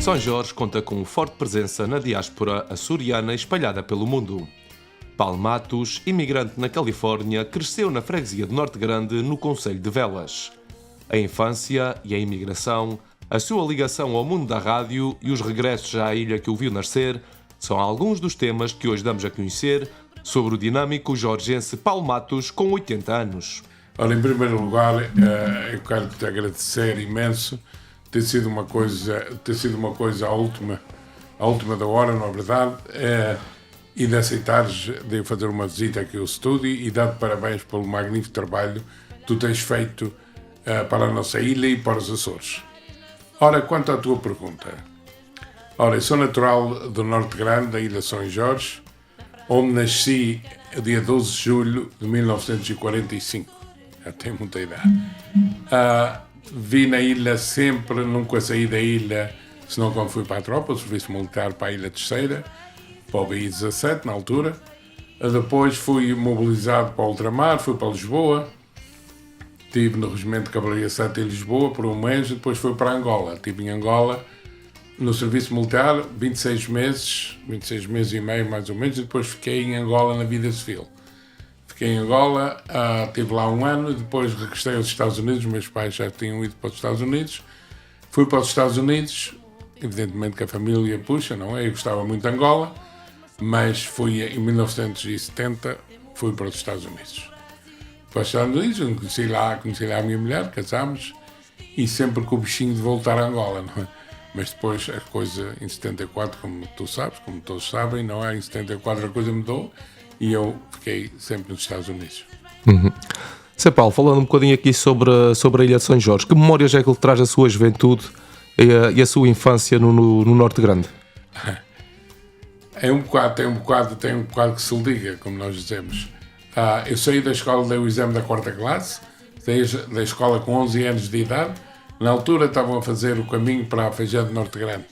São Jorge conta com forte presença na diáspora açoriana espalhada pelo mundo. Paulo Matos, imigrante na Califórnia, cresceu na freguesia de Norte Grande, no concelho de Velas. A infância e a imigração, a sua ligação ao mundo da rádio e os regressos à ilha que o viu nascer são alguns dos temas que hoje damos a conhecer sobre o dinâmico jorgense Paulo Matos, com 80 anos. Olha, em primeiro lugar, eu quero te agradecer imenso. Tem sido uma coisa à última da hora, na verdade, e de aceitares de fazer uma visita aqui ao estúdio e dar-te parabéns pelo magnífico trabalho que tu tens feito para a nossa ilha e para os Açores. Ora, quanto à tua pergunta, eu sou natural do Norte Grande, da Ilha São Jorge, onde nasci dia 12 de julho de 1945. Já tenho muita idade. Vi na ilha sempre, nunca saí da ilha, senão quando fui para a tropa, o serviço militar, para a Ilha Terceira, para o BI-17 na altura. Depois fui mobilizado para o ultramar, fui para Lisboa, estive no Regimento de Cavalaria 7 em Lisboa por um mês, e depois fui para Angola. Estive em Angola no serviço militar 26 meses e meio mais ou menos, e depois fiquei em Angola na vida civil. Fiquei em Angola, estive lá um ano, e depois regressei aos Estados Unidos. Meus pais já tinham ido para os Estados Unidos. Fui para os Estados Unidos, evidentemente que a família puxa, não é? Eu gostava muito de Angola, mas fui em 1970, fui para os Estados Unidos. Para os Estados Unidos, conheci lá a minha mulher, casámos, e sempre com o bichinho de voltar a Angola, não é? Mas depois a coisa, em 74, como tu sabes, como todos sabem, não é? Em 74 a coisa mudou, e eu fiquei sempre nos Estados Unidos. Sr. Paulo, falando um bocadinho aqui sobre a Ilha de São Jorge, que memórias é que ele traz da sua juventude e a sua infância no Norte Grande? Tem um bocado que se liga, como nós dizemos. Eu saí da escola, dei o exame da 4ª classe, saí da escola com 11 anos de idade. Na altura estavam a fazer o caminho para a Feijão de Norte Grande,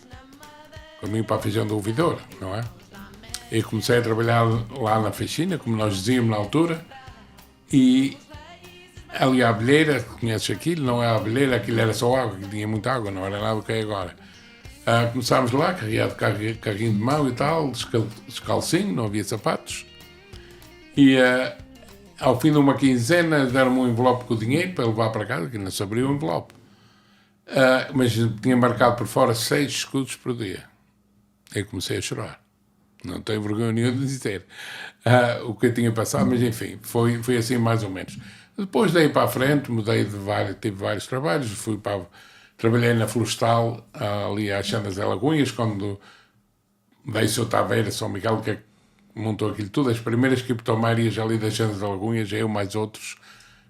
o caminho para a Feijão do Ouvidor, não é? Eu comecei a trabalhar lá na Feixina, como nós dizíamos na altura, e ali a abelheira, conheces aquilo, não é a abelheira, aquilo era só água, que tinha muita água, não era nada do que é agora. Começámos lá, carregado carrinho de mão e tal, descalcinho, não havia sapatos, e ao fim de uma quinzena deram-me um envelope com o dinheiro para levar para casa, que ainda se abriu o envelope. Mas tinha marcado por fora 6 escudos por dia. Eu comecei a chorar. Não tenho vergonha nenhuma de dizer o que eu tinha passado, mas enfim, foi assim mais ou menos. Depois daí para a frente, tive vários trabalhos, trabalhei na Florestal, ali às Chandas de Lagoinhas, quando veio o Sr. Taveira, São Miguel, que montou aquilo tudo, as primeiras criptomárias ali das Chandas de Lagoinhas, eu mais outros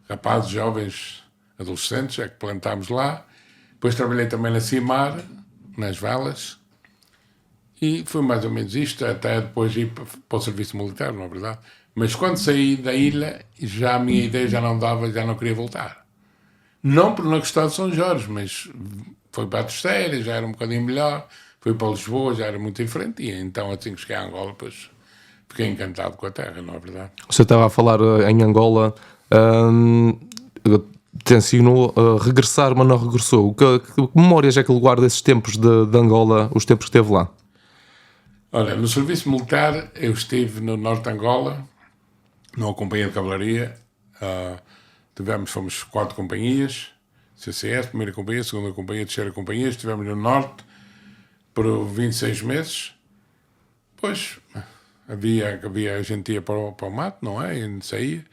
rapazes, jovens, adolescentes, é que plantámos lá. Depois trabalhei também na Cimar, nas Velas, e foi mais ou menos isto, até depois ir para o serviço militar, não é verdade? Mas quando saí da ilha, já a minha ideia já não dava, já não queria voltar. Não por não gostar de São Jorge, mas foi para a Terceira, já era um bocadinho melhor, fui para Lisboa, já era muito diferente, e então assim que cheguei a Angola, depois fiquei encantado com a terra, não é verdade? Você estava a falar em Angola, tencionou regressar, mas não regressou. Que memórias é que ele guarda desses tempos de Angola, os tempos que esteve lá? Olha, no serviço militar eu estive no norte de Angola, numa companhia de cavalaria. Fomos 4 companhias, CCS, primeira companhia, segunda companhia, terceira companhia. Estivemos no norte por 26 meses. Depois a gente ia para o mato, não é? E saía.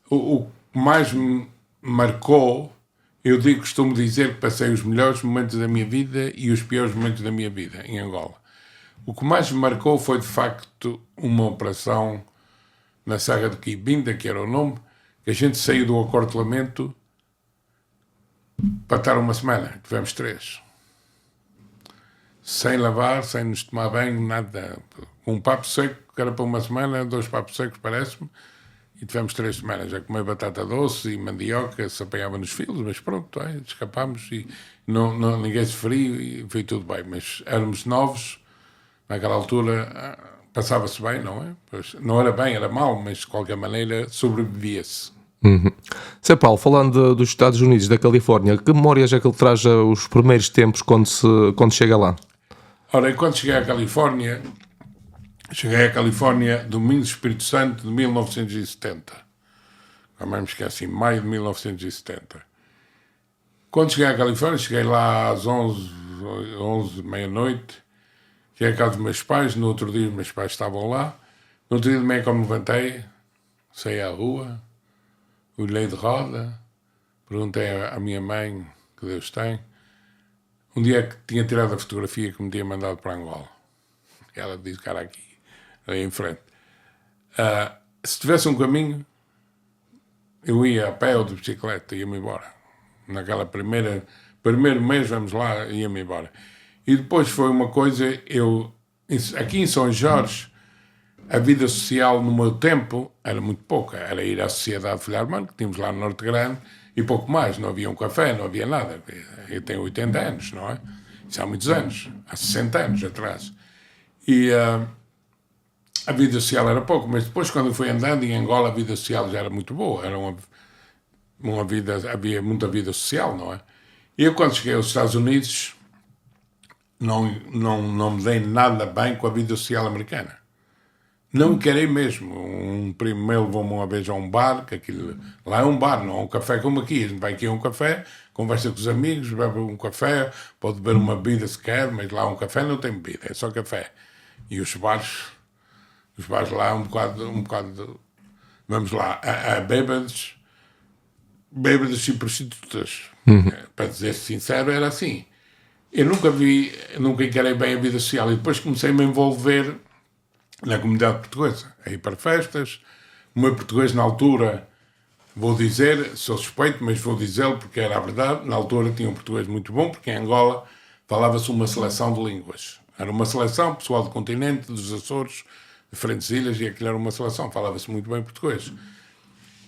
O que mais me marcou, costumo dizer que passei os melhores momentos da minha vida e os piores momentos da minha vida em Angola. O que mais me marcou foi, de facto, uma operação na Serra de Quibinda, que era o nome, que a gente saiu do acortelamento para estar uma semana. Tivemos 3. Sem lavar, sem nos tomar banho, nada. Um papo seco, que era para uma semana, 2 papos secos, parece-me, e tivemos 3 semanas a comer batata doce e mandioca, se apanhava nos filos, mas pronto, escapámos e ninguém se feriu e foi tudo bem. Mas éramos novos. Naquela altura passava-se bem, não é? Pois, não era bem, era mal, mas de qualquer maneira sobrevivia-se. Sr. Paulo, falando dos Estados Unidos, da Califórnia, que memórias é que ele traz os primeiros tempos quando chega lá? Ora, e quando cheguei à Califórnia Domingos Espírito Santo de 1970. Também me esqueci, maio de 1970. Quando cheguei à Califórnia, cheguei lá às 11 meia-noite. Cheguei à casa dos meus pais, no outro dia os meus pais estavam lá. No outro dia de manhã, como me levantei, saí à rua, olhei de roda, perguntei à minha mãe, que Deus tem, um dia que tinha tirado a fotografia que me tinha mandado para Angola. Ela disse, cara, aqui, aí em frente. Se tivesse um caminho, eu ia a pé ou de bicicleta, ia-me embora. Naquela primeiro mês, vamos lá, ia-me embora. E depois foi uma coisa, aqui em São Jorge, a vida social no meu tempo era muito pouca. Era ir à Sociedade de Filharmano, que tínhamos lá no Norte Grande, e pouco mais. Não havia um café, não havia nada. Eu tenho 80 anos, não é? Isso há muitos anos, há 60 anos atrás. E a vida social era pouco, mas depois, quando eu fui andando em Angola, a vida social já era muito boa. Era uma vida, havia muita vida social, não é? E eu, quando cheguei aos Estados Unidos, não me dei nada bem com a vida social americana. Não querei mesmo. Um primo meu levou-me uma vez a um bar, que aquilo lá é um bar, não é um café como aqui. A gente vai aqui a um café, conversa com os amigos, bebe um café, pode beber uma bebida se quer, mas lá um café não tem bebida, é só café. E os bares lá um bocado vamos lá, a bêbados e prostitutas. Para dizer sincero, era assim. Eu nunca encarei bem a vida social e depois comecei-me a envolver na comunidade portuguesa, a ir para festas. O meu português na altura, vou dizer, sou suspeito, mas vou dizê-lo porque era a verdade, na altura tinha um português muito bom, porque em Angola falava-se uma seleção de línguas. Era uma seleção, pessoal do continente, dos Açores, diferentes ilhas, e aquilo era uma seleção, falava-se muito bem português.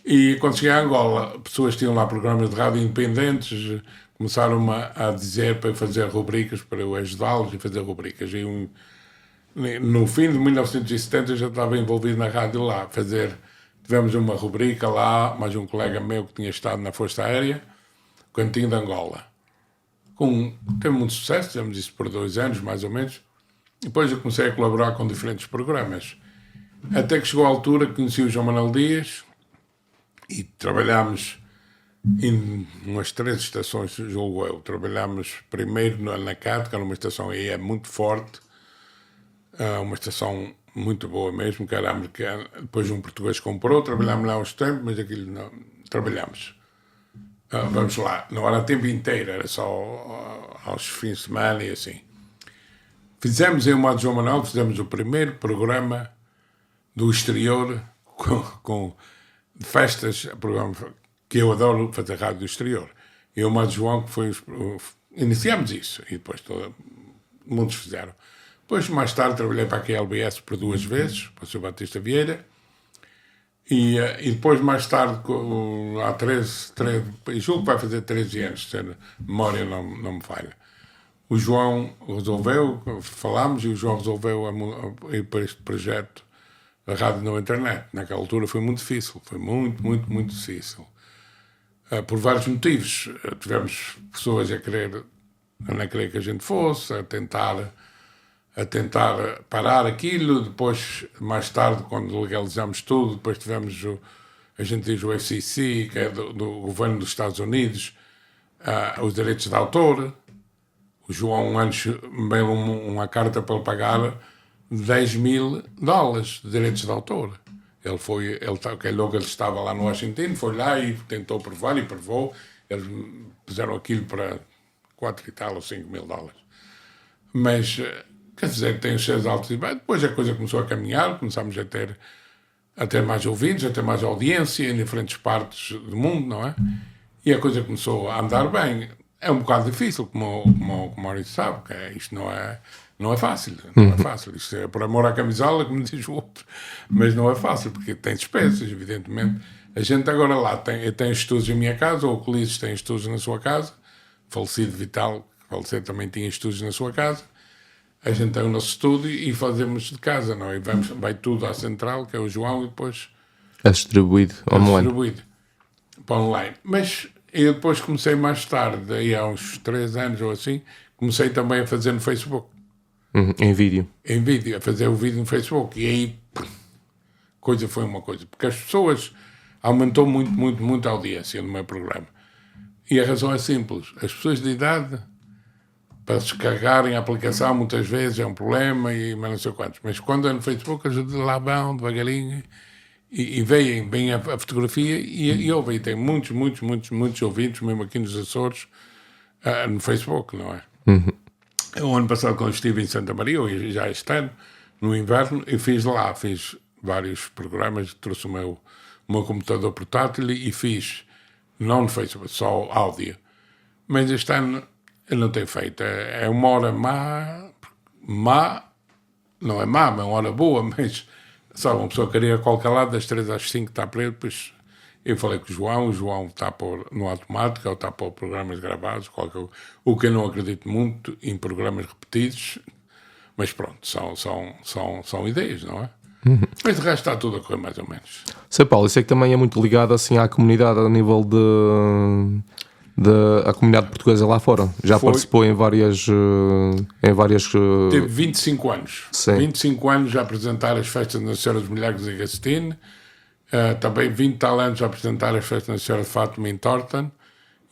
E quando cheguei a Angola, pessoas tinham lá programas de rádio independentes, começaram a dizer para eu fazer rubricas, para eu ajudá-los a fazer rubricas. E no fim de 1970 eu já estava envolvido na rádio lá, tivemos uma rubrica lá, mais um colega meu que tinha estado na Força Aérea, Cantinho de Angola. Teve muito sucesso, fizemos isso por 2 anos, mais ou menos. Depois eu comecei a colaborar com diferentes programas. Até que chegou a altura que conheci o João Manuel Dias e trabalhámos em umas 3 estações, julgo eu. Trabalhámos primeiro na CAD, que era uma estação aí muito forte, uma estação muito boa mesmo, que era americana. Depois um português comprou, trabalhámos lá uns tempos, mas aquilo não trabalhámos. Vamos lá, não era o tempo inteiro, era só aos fins de semana e assim. Fizemos em uma de João Manuel, fizemos o primeiro programa do exterior com festas, programa que eu adoro fazer rádio do exterior. E o de João, que foi iniciamos isso, e depois muitos fizeram. Depois, mais tarde, trabalhei para a QLBS por 2 vezes, para o Sr. Batista Vieira, e depois, mais tarde, há 13 julgo que vai fazer 13 anos, se a memória não me falha. O João resolveu, falámos, e o João resolveu ir para este projeto da rádio na internet. Naquela altura foi muito difícil, foi muito, muito, muito difícil. Por vários motivos. Tivemos pessoas a não querer que a gente fosse, a tentar parar aquilo. Depois, mais tarde, quando legalizamos tudo, depois tivemos a gente diz o FCC, que é do governo dos Estados Unidos, os direitos de autor. O João antes me deu uma carta para ele pagar $10.000 de direitos de autor. Ele estava lá no Washington, foi lá e tentou provar e provou. Eles puseram aquilo para 4 e tal ou $5.000. Mas, quer dizer, tem os seus altos e baixos. Depois a coisa começou a caminhar, começámos a ter mais ouvintes, a ter mais audiência em diferentes partes do mundo, não é? E a coisa começou a andar bem. É um bocado difícil, como o Maurício sabe, que isto não é fácil. Não é fácil. Isto é por amor à camisola, como diz o outro. Mas não é fácil, porque tem despesas, evidentemente. A gente agora lá tem estudos em minha casa, ou o Colises tem estudos na sua casa, falecido Vital, faleceu, também tinha estudos na sua casa. A gente tem o nosso estúdio e fazemos de casa, não é? Vai tudo à central, que é o João, e depois é distribuído online. para online. Mas eu depois comecei mais tarde, aí há uns 3 anos ou assim, comecei também a fazer no Facebook, Em vídeo. em vídeo, a fazer o vídeo no Facebook. E aí, coisa foi uma coisa. Porque as pessoas, aumentou muito, muito, muito a audiência no meu programa. E a razão é simples. As pessoas de idade, para descarregarem a aplicação, muitas vezes é um problema, e mas não sei quantos. Mas quando é no Facebook, eles lá vão devagarinho e veem a fotografia e ouvem. Tem muitos ouvintes, mesmo aqui nos Açores, no Facebook, não é? O ano passado, quando estive em Santa Maria, ou já este ano, no inverno, eu fiz vários programas, trouxe o meu computador portátil e fiz, não no Facebook, só áudio. Mas este ano eu não tenho feito. É uma hora má, não é má, é uma hora boa, mas sabe, uma pessoa queria a qualquer lado, das 3 às 5 está para ele, depois eu falei com o João está a pôr no automático, ou está a pôr programas gravados, o que eu não acredito muito em programas repetidos, mas pronto, são ideias, não é? Mas de resto está tudo a correr mais ou menos. Sei, Paulo, isso é que também é muito ligado assim à comunidade a nível a comunidade portuguesa lá fora. Já participou em várias Teve 25 anos. Sim. 25 anos a apresentar as festas da Senhora dos Milagres em Gastine. Também 20 tal anos a apresentar as festas da Senhora de Fátima em Torton.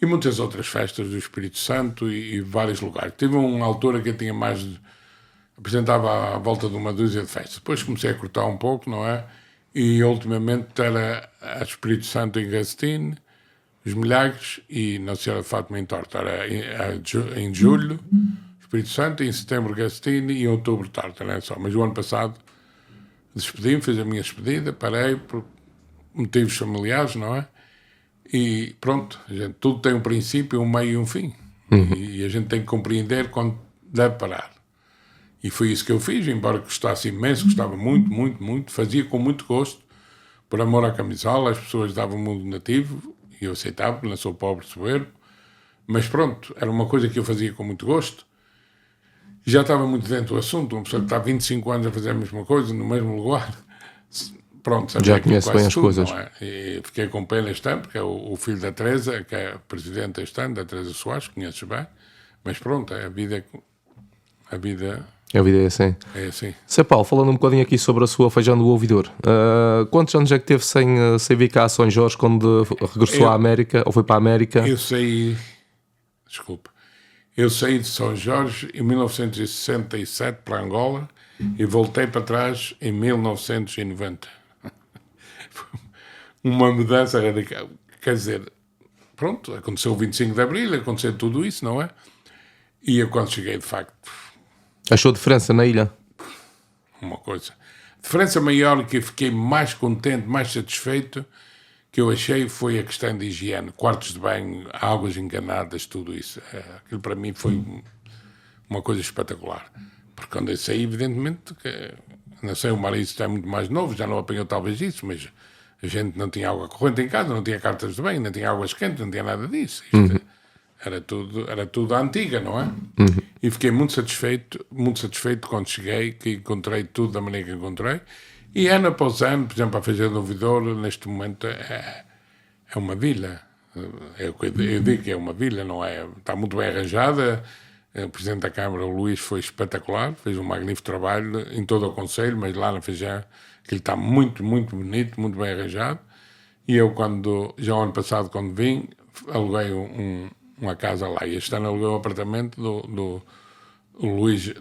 E muitas outras festas do Espírito Santo e vários lugares. Tive uma altura que eu tinha apresentava à volta de uma dúzia de festas. Depois comecei a cortar um pouco, não é? E ultimamente era a Espírito Santo em Gastine, os Milagres e Nossa Senhora de Fátima em Torto. Era em julho, Espírito Santo, em setembro Gastine e em outubro Torto, não é só. Mas o ano passado despedi-me, fiz a minha despedida, parei por motivos familiares, não é? E pronto, tudo tem um princípio, um meio e um fim. E a gente tem que compreender quando deve parar. E foi isso que eu fiz, embora gostasse imenso, gostava muito, fazia com muito gosto, por amor à camisola, as pessoas davam-me um donativo, e eu aceitava, porque não sou pobre soberbo, mas pronto, era uma coisa que eu fazia com muito gosto. Já estava muito dentro do assunto, uma pessoa que está há 25 anos a fazer a mesma coisa, no mesmo lugar, pronto, já conhece bem as coisas. Não é? E fiquei com pena este ano, porque é o filho da Teresa, que é presidente este ano, da Teresa Soares, conheces bem, mas pronto, a vida... A vida é assim. É assim. Sei, Paulo, falando um bocadinho aqui sobre a sua Feijão do Ouvidor, quantos anos é que teve sem vir cá a São Jorge quando regressou à América, ou foi para a América? Eu saí de São Jorge em 1967 para Angola e voltei para trás em 1990. Uma mudança radical. Quer dizer, pronto, aconteceu o 25 de Abril, aconteceu tudo isso, não é? E eu quando cheguei, de facto... Achou diferença na ilha? Uma coisa. A diferença maior que eu fiquei mais contente, mais satisfeito, que eu achei foi a questão de higiene. Quartos de banho, águas enganadas, tudo isso. Aquilo para mim foi uma coisa espetacular. Porque quando eu saí, evidentemente, não sei, o marido está muito mais novo, já não apanhou talvez isso, mas a gente não tinha água corrente em casa, não tinha cartas de banho, não tinha águas quentes, não tinha nada disso. Isto, era tudo à antiga, não é? E fiquei muito satisfeito quando cheguei, que encontrei tudo da maneira que encontrei. E ano após ano, por exemplo, a Feijão do Ouvidor, neste momento, é uma vila. Eu digo que é uma vila, não é? Está muito bem arranjada. O Presidente da Câmara, o Luís, foi espetacular, fez um magnífico trabalho em todo o Conselho, mas lá na Feijão, que ele está muito bonito, muito bem arranjado. E eu, já o ano passado, quando vim, aluguei uma casa lá. E este ano aluguei um apartamento do Luís,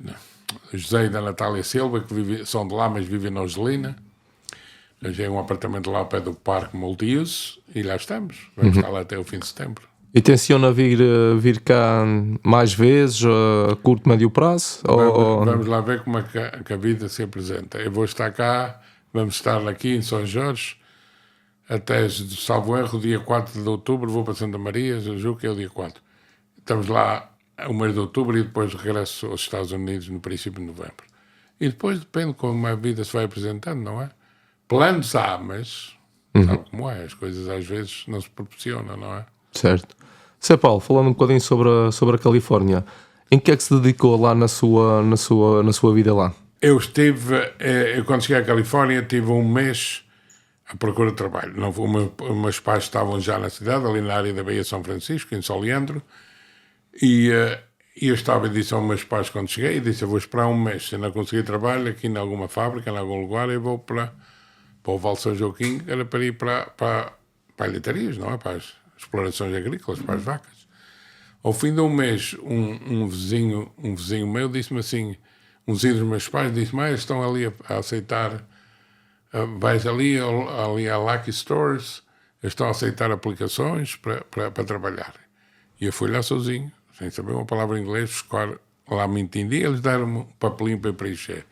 José e da Natália Silva, que são de lá, mas vivem na Angelina. Aluguei um apartamento lá ao pé do Parque Multiuso e lá estamos. Vamos estar lá até o fim de setembro. E tenciona vir cá mais vezes, a curto, médio prazo? Vamos lá ver como é que a vida se apresenta. Eu vou estar cá, vamos estar aqui em São Jorge, até, salvo erro, dia 4 de outubro, vou para Santa Maria, julgo que é o dia 4. Estamos lá o mês de outubro e depois regresso aos Estados Unidos no princípio de novembro. E depois depende como a vida se vai apresentando, não é? Planos há, mas sabe como é, as coisas às vezes não se proporcionam, não é? Certo. Sei, Paulo, falando um bocadinho sobre a Califórnia, em que é que se dedicou lá na sua vida lá? Eu quando cheguei à Califórnia, tive um mês à procura de trabalho. Não, os meus pais estavam já na cidade, ali na área da Baía de São Francisco, em São Leandro, e eu estava e disse aos meus pais quando cheguei, eu vou esperar um mês, se não conseguir trabalho aqui em alguma fábrica, em algum lugar, eu vou para o Val São Joaquim, era para ir para alheitarias, não é? Para as explorações agrícolas, para as vacas. Ao fim de um mês, um vizinho meu disse-me assim, um vizinho dos meus pais disse-me, estão ali a aceitar, vais ali à Lucky Stores, estão a aceitar aplicações para trabalhar. E eu fui lá sozinho, sem saber uma palavra em inglês, buscar, lá me entendi, eles deram-me um papelinho para preencher.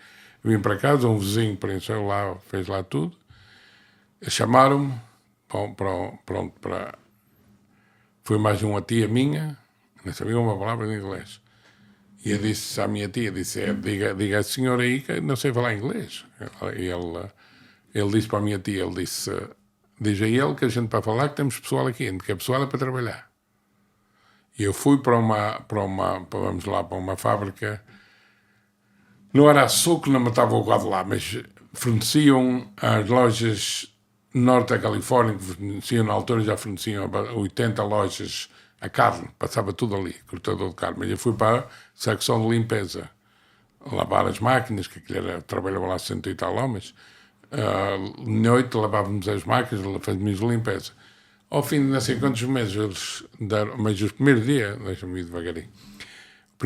Vim para casa, um vizinho preencheu lá, fez lá tudo, chamaram-me, foi mais uma tia minha, não sabia uma palavra em inglês. E eu disse à minha tia, diga à senhora aí que não sei falar inglês. E ele disse para a minha tia, diz a ele que a gente para falar que temos pessoal aqui, que a pessoal é para trabalhar. E eu fui para uma fábrica, não era açúcar, não me estava o gado lá, mas forneciam as lojas norte da Califórnia, que forneciam na altura, já forneciam 80 lojas a carne, passava tudo ali, cortador de carne. Mas eu fui para a secção de limpeza, lavar as máquinas, que trabalhava lá 100 e tal homens. De noite lavávamos as máquinas, fazíamos limpeza. Ao fim de não sei quantos meses, eles deram, mas os primeiros dias, deixa-me ir devagarinho, a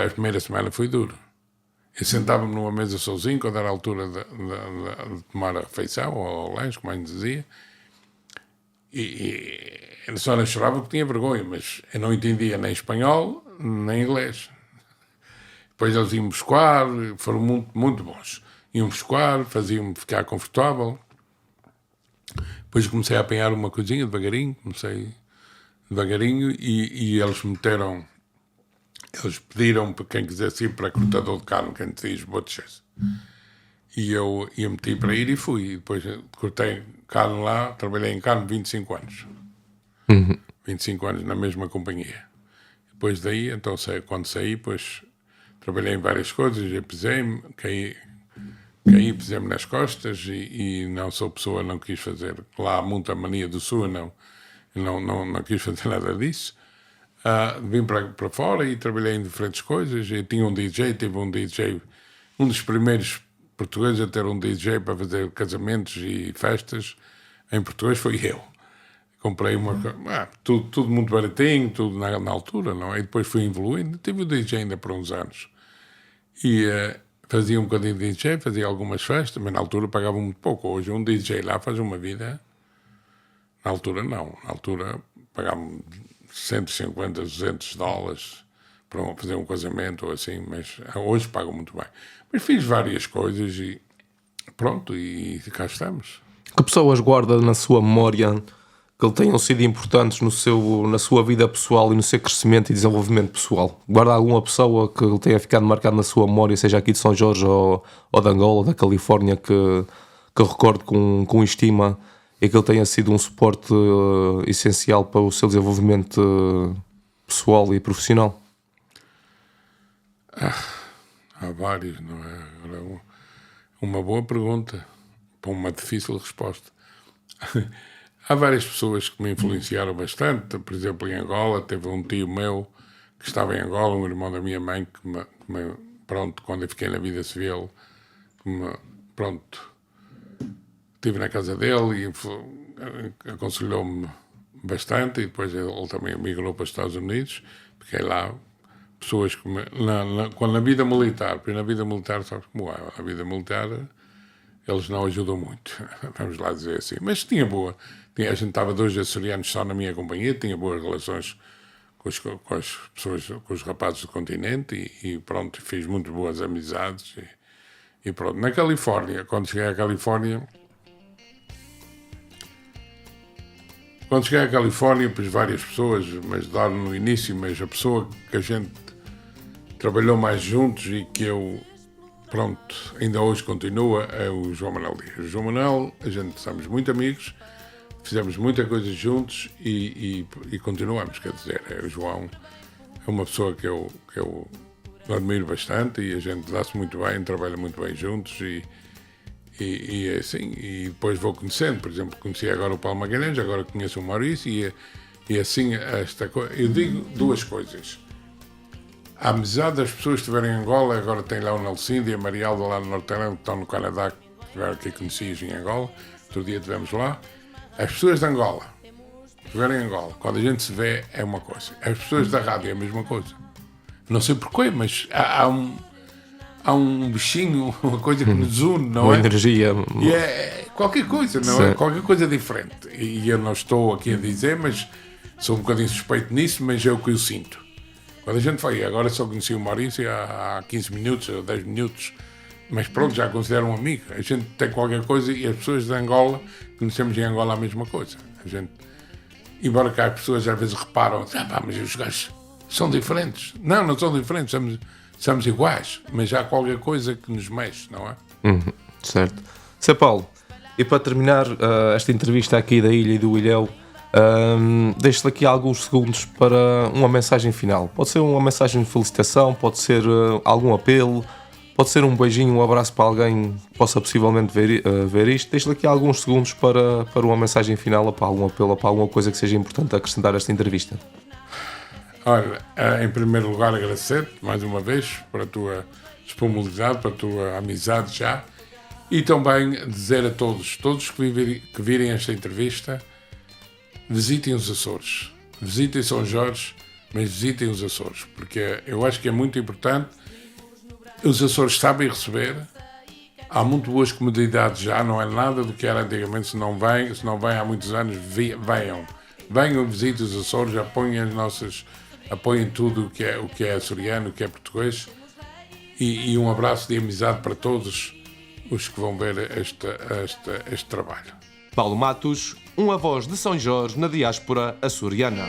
primeira semana foi duro. Eu sentava-me numa mesa sozinho, quando era a altura de tomar a refeição, ou lanche, como a gente dizia, e a senhora chorava porque tinha vergonha, mas eu não entendia nem espanhol, nem inglês. Depois eles iam buscar, foram muito, muito bons. Iam buscar, faziam-me ficar confortável. Depois comecei a apanhar uma coisinha devagarinho, e eles pediram para quem quisesse ir para cortador de carne, que a gente diz butchers. E eu meti para ir e fui. E depois cortei carne lá, trabalhei em carne 25 anos. 25 anos na mesma companhia. Depois daí, então, quando saí, depois trabalhei em várias coisas, eu pisei-me, caí, pisei-me nas costas e não sou pessoa, não quis fazer. Lá há muita mania do sul, não quis fazer nada disso. Vim para fora e trabalhei em diferentes coisas. Eu tinha tive um DJ, um dos primeiros portugueses a ter um DJ para fazer casamentos e festas em português foi eu. Comprei tudo muito baratinho, tudo na altura, não é? E depois fui evoluindo. Tive o DJ ainda por uns anos. E fazia um bocadinho de DJ, fazia algumas festas, mas na altura pagava muito pouco. Hoje um DJ lá faz uma vida. Na altura não. Na altura pagavam $150, $200 para fazer um casamento ou assim, mas hoje pagam muito bem. Mas fiz várias coisas e pronto, e cá estamos. Que pessoas guarda na sua memória que lhe tenham sido importantes na sua vida pessoal e no seu crescimento e desenvolvimento pessoal? Guarda alguma pessoa que lhe tenha ficado marcado na sua memória, seja aqui de São Jorge ou de Angola, ou da Califórnia, que recorde com estima e que ele tenha sido um suporte essencial para o seu desenvolvimento pessoal e profissional? Há vários, não é? Agora, uma boa pergunta para uma difícil resposta. Há várias pessoas que me influenciaram bastante. Por exemplo, em Angola, teve um tio meu que estava em Angola, um irmão da minha mãe, pronto, quando eu fiquei na vida civil, estive na casa dele e aconselhou-me bastante, e depois ele também migrou para os Estados Unidos, fiquei lá. Pessoas que quando na vida militar, porque na vida militar, sabes como é? Na vida militar eles não ajudam muito, vamos lá dizer assim. Mas a gente estava 2 açorianos só na minha companhia, tinha boas relações com as pessoas, com os rapazes do continente e pronto, fiz muito boas amizades e pronto. Na Califórnia, quando cheguei à Califórnia, pus várias pessoas, mas lá no início, mas a pessoa que a gente trabalhou mais juntos e que eu, pronto, ainda hoje continua, é o João Manuel Dias. O João Manuel, a gente somos muito amigos, fizemos muita coisa juntos e continuamos, quer dizer, o João é uma pessoa que eu admiro bastante e a gente dá-se muito bem, trabalha muito bem juntos E assim, e depois vou conhecendo, por exemplo, conheci agora o Paulo Magalhães, agora conheço o Maurício, e assim, esta coisa. Eu digo duas coisas. A amizade das pessoas que estiverem em Angola, agora tem lá o Nelson e a Marialda lá no Norte-Irlanda, que estão no Canadá, que tiveram aqui conhecidos em Angola, outro dia estivemos lá. As pessoas de Angola, que estiverem em Angola, quando a gente se vê, é uma coisa. As pessoas da rádio é a mesma coisa. Não sei porquê, mas há um bichinho, uma coisa que nos une, não Uma é? energia. E é qualquer coisa, não Sim. é? Qualquer coisa diferente. E eu não estou aqui a dizer, mas sou um bocadinho suspeito nisso, mas é o que eu sinto. Quando a gente vai, agora só conheci o Maurício há 15 minutos ou 10 minutos, mas pronto, já considero um amigo. A gente tem qualquer coisa e as pessoas de Angola, conhecemos em Angola a mesma coisa. A gente, embora que as pessoas às vezes reparam, mas os gajos são diferentes. Não, não são diferentes, somos iguais, mas há qualquer coisa que nos mexe, não é? Certo. Sr. Paulo, e para terminar esta entrevista aqui da Ilha e do Ilhéu, deixo-lhe aqui alguns segundos para uma mensagem final. Pode ser uma mensagem de felicitação, pode ser algum apelo, pode ser um beijinho, um abraço para alguém que possa possivelmente ver isto. Deixo-lhe aqui alguns segundos para uma mensagem final, ou para algum apelo, ou para alguma coisa que seja importante acrescentar a esta entrevista. Olha, em primeiro lugar agradecer-te mais uma vez pela tua disponibilidade, pela tua amizade já, e também dizer a todos que virem esta entrevista, visitem os Açores, visitem São Jorge, mas visitem os Açores, porque eu acho que é muito importante. Os Açores sabem receber, há muito boas comodidades já, não é nada do que era antigamente. Se não vem há muitos anos, venham, visitem os Açores, apoiem tudo o que é açoriano, o que é português, e um abraço de amizade para todos os que vão ver este trabalho. Paulo Matos, uma voz de São Jorge na diáspora açoriana.